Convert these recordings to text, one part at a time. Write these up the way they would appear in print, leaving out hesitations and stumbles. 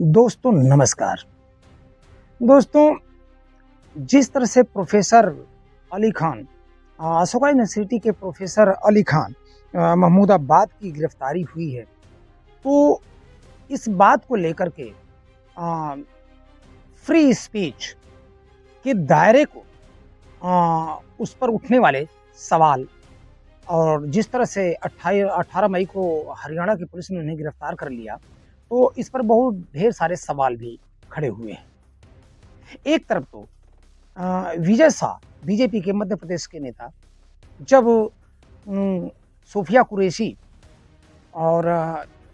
दोस्तों नमस्कार। दोस्तों, जिस तरह से प्रोफेसर अली खान अशोका यूनिवर्सिटी के प्रोफेसर अली खान महमूदाबाद की गिरफ्तारी हुई है, तो इस बात को लेकर के फ्री स्पीच के दायरे को उस पर उठने वाले सवाल और जिस तरह से 18 मई को हरियाणा की पुलिस ने उन्हें गिरफ्तार कर लिया, तो इस पर बहुत ढेर सारे सवाल भी खड़े हुए हैं। एक तरफ तो विजय शाह बीजेपी के मध्य प्रदेश के नेता जब सोफिया कुरैशी और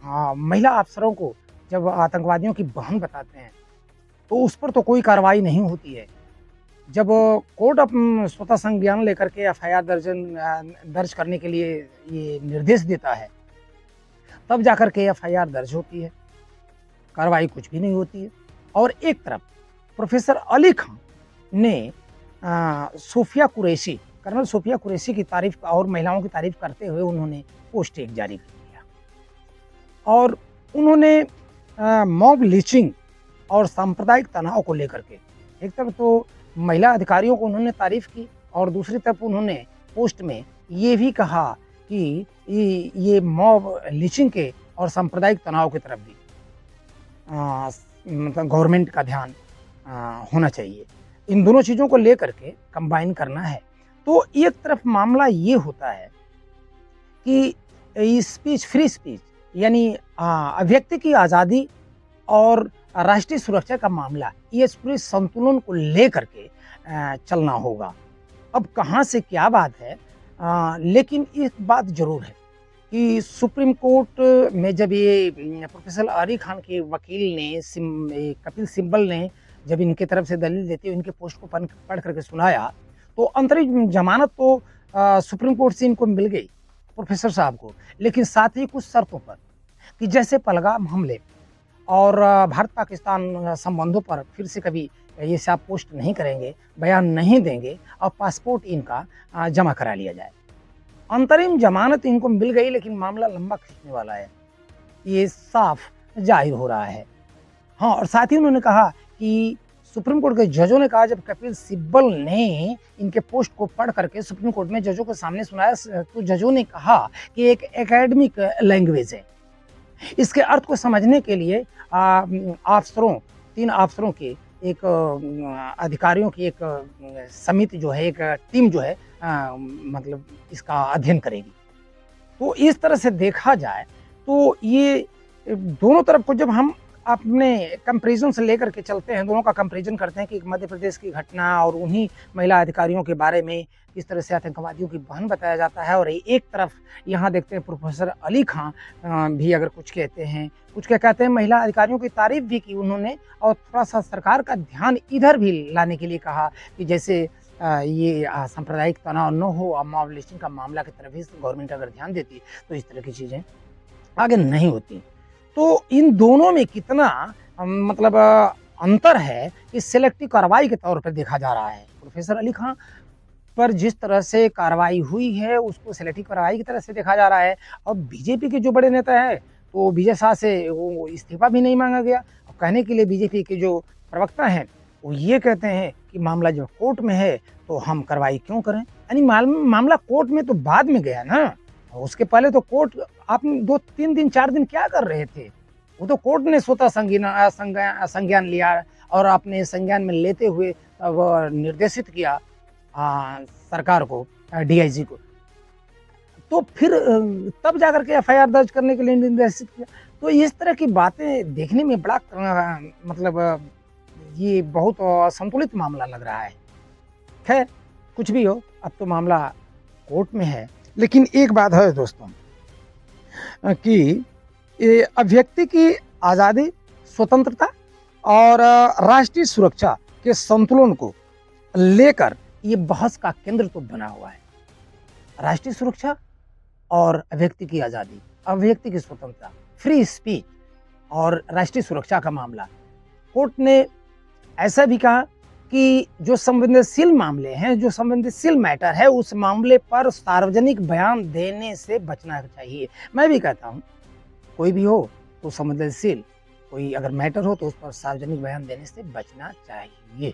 महिला अफसरों को जब आतंकवादियों की बहन बताते हैं, तो उस पर तो कोई कार्रवाई नहीं होती है। जब कोर्ट स्वतः संज्ञान लेकर के एफआईआर दर्ज करने के लिए ये निर्देश देता है, तब जाकर के एफआईआर दर्ज होती है, कार्रवाई कुछ भी नहीं होती है। और एक तरफ प्रोफेसर अली खान ने कर्नल सोफिया कुरैशी की तारीफ और महिलाओं की तारीफ करते हुए उन्होंने पोस्ट एक जारी कर दिया और उन्होंने मॉब लिंचिंग और सांप्रदायिक तनाव को लेकर के एक तरफ तो महिला अधिकारियों को उन्होंने तारीफ की और दूसरी तरफ उन्होंने पोस्ट में ये भी कहा कि ये मॉब लिंचिंग के और सांप्रदायिक तनाव की तरफ भी मतलब गवर्नमेंट का ध्यान होना चाहिए। इन दोनों चीज़ों को लेकर के कंबाइन करना है। तो एक तरफ मामला ये होता है कि फ्री स्पीच यानी अभिव्यक्ति की आज़ादी और राष्ट्रीय सुरक्षा का मामला, ये पूरे संतुलन को लेकर के चलना होगा। अब कहाँ से क्या बात है, लेकिन एक बात जरूर है कि सुप्रीम कोर्ट में जब ये प्रोफेसर अली खान के वकील ने कपिल सिब्बल ने जब इनके तरफ से दलील देते हुए इनके पोस्ट को पढ़ करके सुनाया, तो अंतरिम जमानत तो सुप्रीम कोर्ट से इनको मिल गई प्रोफेसर साहब को, लेकिन साथ ही कुछ शर्तों पर कि जैसे पहलगाम हमले और भारत पाकिस्तान संबंधों पर फिर से कभी ये सब पोस्ट नहीं करेंगे, बयान नहीं देंगे और पासपोर्ट इनका जमा करा लिया जाए। अंतरिम जमानत इनको मिल गई, लेकिन मामला लंबा खींचने वाला है, ये साफ जाहिर हो रहा है। हाँ, और साथ ही उन्होंने कहा कि सुप्रीम कोर्ट के जजों ने कहा, जब कपिल सिब्बल ने इनके पोस्ट को पढ़ करके सुप्रीम कोर्ट में जजों के सामने सुनाया, तो जजों ने कहा कि एक एकेडमिक लैंग्वेज है, इसके अर्थ को समझने के लिए तीन अफसरों के एक अधिकारियों की एक समिति जो है, एक टीम जो है मतलब इसका अध्ययन करेगी। तो इस तरह से देखा जाए तो ये दोनों तरफ को जब हम अपने कंपैरिजन से लेकर के चलते हैं, दोनों का कंपैरिजन करते हैं कि मध्य प्रदेश की घटना और उन्हीं महिला अधिकारियों के बारे में किस तरह से आतंकवादियों की बहन बताया जाता है, और एक तरफ यहाँ देखते हैं प्रोफेसर अली खान भी अगर कुछ कहते हैं, कुछ क्या कहते हैं, महिला अधिकारियों की तारीफ भी की उन्होंने और थोड़ा सा सरकार का ध्यान इधर भी लाने के लिए कहा कि जैसे ये सांप्रदायिक तनाव न हो और मॉब लिंचिंग का मामला की तरफ ही गवर्नमेंट अगर ध्यान देती तो इस तरह की चीज़ें आगे नहीं होती। तो इन दोनों में कितना मतलब अंतर है कि सिलेक्टिव कार्रवाई के तौर पर देखा जा रहा है। प्रोफेसर अली खान पर जिस तरह से कार्रवाई हुई है उसको सिलेक्टिव कार्रवाई की तरह से देखा जा रहा है। और बीजेपी के जो बड़े नेता हैं, तो विजय शाह से वो इस्तीफा भी नहीं मांगा गया। और कहने के लिए बीजेपी के जो प्रवक्ता हैं वो ये कहते हैं कि मामला जब कोर्ट में है तो हम कार्रवाई क्यों करें। यानी मामला कोर्ट में तो बाद में गया ना, उसके पहले तो कोर्ट आप 2-3 दिन 4 दिन क्या कर रहे थे, वो तो कोर्ट ने स्वतः संज्ञान लिया और अपने संज्ञान में लेते हुए वो निर्देशित किया सरकार को, डीआईजी को, तो फिर तब जाकर के एफआईआर दर्ज करने के लिए निर्देशित किया। तो इस तरह की बातें देखने में बड़ा मतलब ये बहुत असंतुलित मामला लग रहा है। खैर कुछ भी हो, अब तो मामला कोर्ट में है। लेकिन एक बात है दोस्तों कि अभिव्यक्ति की आज़ादी, स्वतंत्रता और राष्ट्रीय सुरक्षा के संतुलन को लेकर ये बहस का केंद्र तो बना हुआ है। राष्ट्रीय सुरक्षा और अभिव्यक्ति की आज़ादी, अभिव्यक्ति की स्वतंत्रता, फ्री स्पीच और राष्ट्रीय सुरक्षा का मामला, कोर्ट ने ऐसा भी कहा कि जो संवेदनशील मामले हैं, जो संवेदनशील मैटर है, उस मामले पर सार्वजनिक बयान देने से बचना चाहिए। मैं भी कहता हूँ कोई भी हो तो संवेदनशील कोई अगर मैटर हो तो उस पर सार्वजनिक बयान देने से बचना चाहिए।